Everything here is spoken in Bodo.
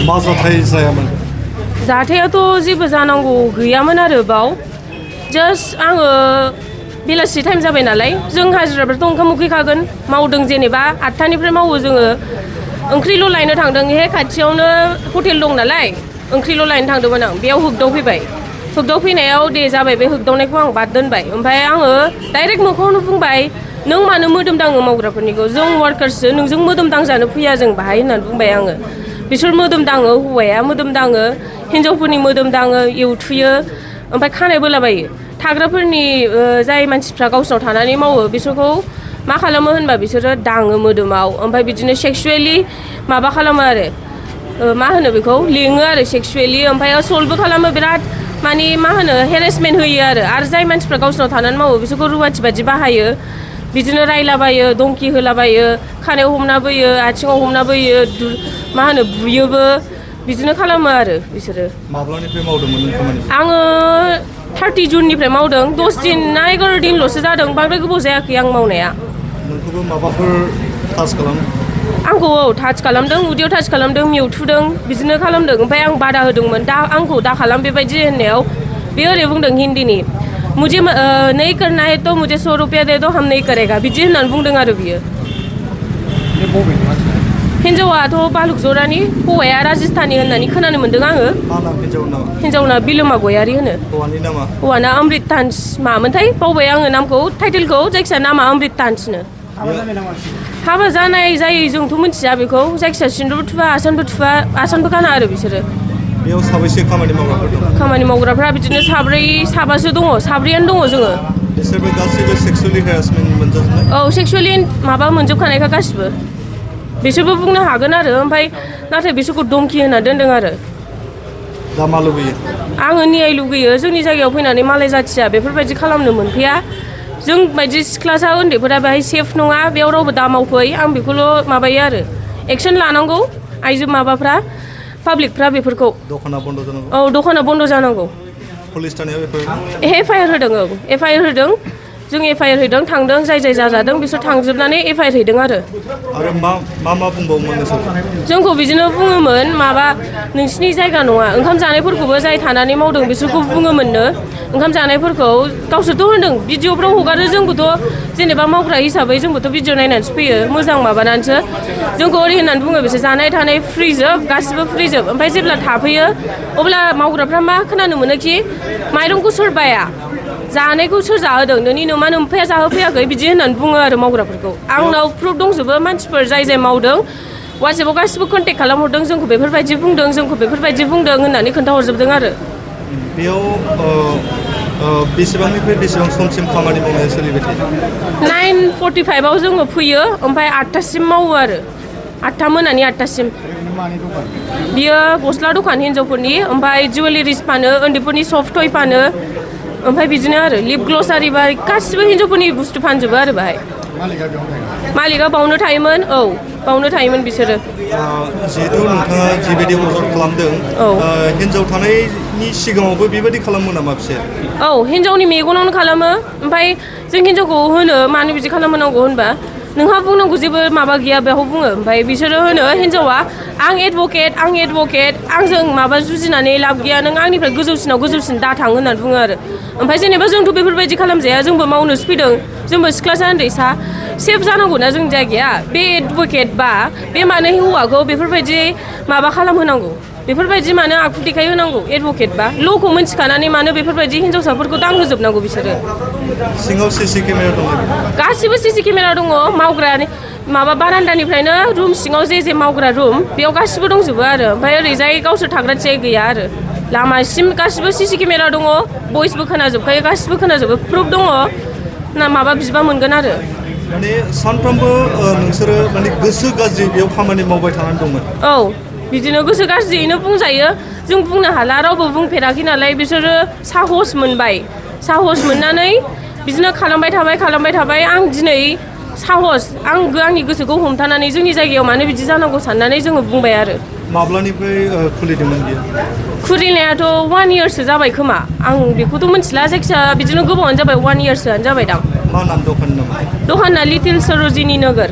मा जाथाय जायामोन? जाथायाथ' जेबो जानांगौ गैयामोन आरो बाव जास्ट आङो बेलासि टाइम जाबाय नालाय जों हाजिराफोरथ' ओंखाम उखैखागोन मावदों जेनेबा 8टानिफ्राय मावो जोङो ओंख्रिल' लायनो थांदों हे खाथियावनो हटेल दं नालाय ओंख्रिल' लायनो थांदोंमोन आं बेयाव होगदावफैबाय होगदावफैनायाव दे जाबाय बे होगदावनायखौ आं बाद दोनबाय ओमफ्राय आङो डाइरेक्ट मोखाङावनो बुंबाय नों मानो मोदोम दाङो मावग्राफोरनिखौ जों वार्कार्ससो नोंजों मोदोम दांजानो फैया जों बाहाय होननानै बुंबाय आङो बिसोर मोदोम दाङो हौवाया मोदोम दाङो हिन्जावफोरनि मोदोम दाङो एवथुयो ओमफ्राय खानाय बोलाबायो थाग्राफोरनि जाय मानसिफ्रा गावसोराव थानानै मावो बिसोरखौ मा खालामो होनबा बिसोरो दाङो मोदोमाव ओमफ्राय बिदिनो सेक्सुवेलि माबा खालामो आरो मा होनो बेखौ लिङो आरो सेक्सुवेलि ओमफ्राय असल्टबो खालामो बिराद माने मा होनो हेरेसमेन्ट होयो आरो जाय मानसिफ्रा गावसोराव थानानै मावो बिसोरखौ रुवाथि बादि बाहायो बिदिनो रायलाबायो दंखि होलाबायो खानायाव हमना बोयो आथिङाव हमना बोयो मा होनो बुयोबो बिदिनो खालामो आरो बिसोरो माब्लानिफ्राय मावदोंमोन खामानि आङो 30 जुननिफ्राय मावदों 10 दिन ना 11 दिनल'सो जादों बांद्राय गोबाव जायाखै आं मावनाया नोंखौबो माबाफोर टाच खालामो आंखौ टाच खालामदों उदैयाव टाच खालामदों मेवथुदों बिदिनो खालामदों ओमफ्राय आं बादा होदोंमोन दा आंखौ दा खालाम बेबायदि होननायाव बे ओरै बुंदों हिन्दीनि मुझे नहीं करना है तो मुझे 100 रुपया दे दो हम नहीं करेगा बिदि होननानै बुंदों आरो बियो हिन्जावाथ' बालुक जरानि हौवाया राजस्थानी होननानै खोनानो मोन्दों आङो हिन्जावना बिलोमा गयारि होनो हौवाना अमृत तान्स मामोनथाय बावबाय आङो नामखौ टाइटेलखौ जायखिया नामा अमृत तान्सनो हाबा जानाय जायै जोंथ' मिथिया बेखौ जायखिया सिन्दुर थुबा आसानबो गाना आरो बिसोरो बेयाव साबैसे खामानि मावग्राफोर दं खामानि मावग्राफ्रा बिदिनो साबासो दङ साब्रैयानो दङ जोङो बिसोरबो गासैबो सेक्सुवेलि हेरासमेन्ट मोनजोबनाय औ सेक्सुवेलि माबा मोनजोबखानायखा गासिबो बिसोरबो बुंनो हागोन आरो ओमफ्राय नाथाय बिसोरखौ दंखि होना दोनदों आरो दा मा लुबैयो आङो न्याय लुगैयो जोंनि जायगायाव फैनानै मालाय जाथिया बेफोरबायदि खालामनो मोनफैया जों बायदि सिख्लासा उन्दैफोरा बेहाय सेफ नङा बेयाव रावबो दा मावफै आं बेखौल' माबायो आरो एक्सन लानांगौ आइजो माबाफ्रा पाब्लिकफ्रा बेफोरखौ दखाना बन्द जानांगौ औ दखाना बन्द जानांगौ पुलिस थानायाव एफआइआर होदों औ एफआइआर होदों जों एफआइआर हैदों थांदों जाय जाजादों बिसोर थांजोबनानै एफआइआर हैदों आरो मा बुंबावोमोन जोंखौ बिदिनो बुङोमोन माबा नोंसिनि जायगा नङा ओंखाम जानायफोरखौबो जाय थानानै मावदों बिसोरखौ बुङोमोननो ओंखाम जानायफोरखौ गावसोरथ' होनदों भिडिअफ्राव हगारो जोंबोथ' जेनेबा मावग्रा हिसाबै जोंबोथ' भिडिअ नायनानैसो फैयो मोजां माबानानैसो जोंखौ ओरै होननानै बुङो बिसोर जानाय थानाय फ्रिजोब गासिबो फ्रिजोब ओमफ्राय जेब्ला थाफैयो अब्ला मावग्राफ्रा मा खोनानो मोनोखि माइरंखौ सोर बाया जानायखौ सोर जाहोदों नोंनि नोमा नोम्फाया जाहोफैयाखै बिदि होननानै बुङो आरो मावग्राफोरखौ आंनाव प्रुफ दंजोबो मानसिफोर जाय मावदों वाट्सएपाव गासिबो कन्टेक्ट खालामहरदों जोंखौ बेफोरबायदि बुंदों होननानै खोन्थाहरजोबदों आरो बेयाव बेसेबांनिफ्राय बेसेबां समसिम खामानि मावनाया सोलिबाय थायो 9:45 जोङो फैयो ओमफ्राय 8टासिम मावो आरो 8टा मोनानि 8टासिम बियो गस्ला दखान हिन्जावफोरनि ओमफ्राय जुवेलारिस फानो उन्दैफोरनि सफ्ट टय फानो ओमफ्राय बिदिनो आरो लिप ग्लसारि बा गासिबो हिन्जावफोरनि बुस्थु फानजोबो आरो बाहाय मालिका बावनो थायोमोन औ बावनो थायोमोन बिसोरो जिहेतु नोंथाङा जिबायदि अजद खालामदों हिन्जाव थानायनि हिनजावनि सिगाङावबो बेबायदि खालामो नामा बिसोर? औ हिनजावनि मेगनावनो खालामो ओमफ्राय जों हिनजावखौ होनो मानो बिदि खालामनांगौ होनबा नोंहा बुंनांगौ जेबो माबा गैया बेखौ बुङो ओमफ्राय बिसोरो होनो हिनजावा आं एडभकेट आंजों माबा जुजिनानै लाब गैया नों आंनिफ्राय गोजौसिन दाथां होननानै बुङो आरो ओमफ्राय जेनेबा जोंथ' बेफोरबायदि खालामजाया जोंबो मावनोसो फैदों जोंबो सिख्लासा उन्दैसा सेफ जानांगौना जोंनि जायगाया बे एडभकेट बा बे मानो हौवाखौ बेफोरबायदि माबा खालामहोनांगौ बेफोरबायदि मानो आखु देखायहोनांगौ एडभकेट बा ल'खौ मिन्थिखानानै मानो बेफोरबायदि हिनजावसाफोरखौ दांहोजोबनांगौ बिसोरो सिङाव सिसि केमेरा दङ गासिबो सिसि केमेरा दङ मावग्रानि माबा बारान्दानिफ्रायनो रुम सिङाव जे मावग्रा रुम बेयाव गासिबो दंजोबो आरो ओमफ्राय ओरैजाय गावसोर थाग्रा थियाय गैया आरो लामासिम गासिबो सिसि केमेरा दङ भइसबो खोनाजोबखायो गासिबो खोनाजोबो प्रुफ दङ ना माबा बिबा मोनगोन आरो माने सानफ्रोमबो नोंसोरो माने गोसो गाज्रि बेयाव खामानि मावबाय थानानै दंमोन औ बिदिनो गोसो गाज्रियैनो बुंजायो जों बुंनो हाला रावबो बुंफेराखै नालाय बिसोरो साहस मोनबाय साहस मोननानै बिदिनो खालामबाय थाबाय आं दिनै साहस आंनि गोसोखौ हमथानानै जोंनि जायगायाव मानो बिदि जानांगौ साननानै जोङो बुंबाय आरो माब्लानिफ्राय खुलिदोंमोन बियो खुलिनायाथ' 1 इयारसो जाबाय खोमा आं बेखौथ' मिथिला जायखिजाया बिदिनो गोबावानो जाबाय 1 इयारसोआनो जाबाय दां मा नाम दखाननि नामा दखाना लिटिल सरोजिनी नगर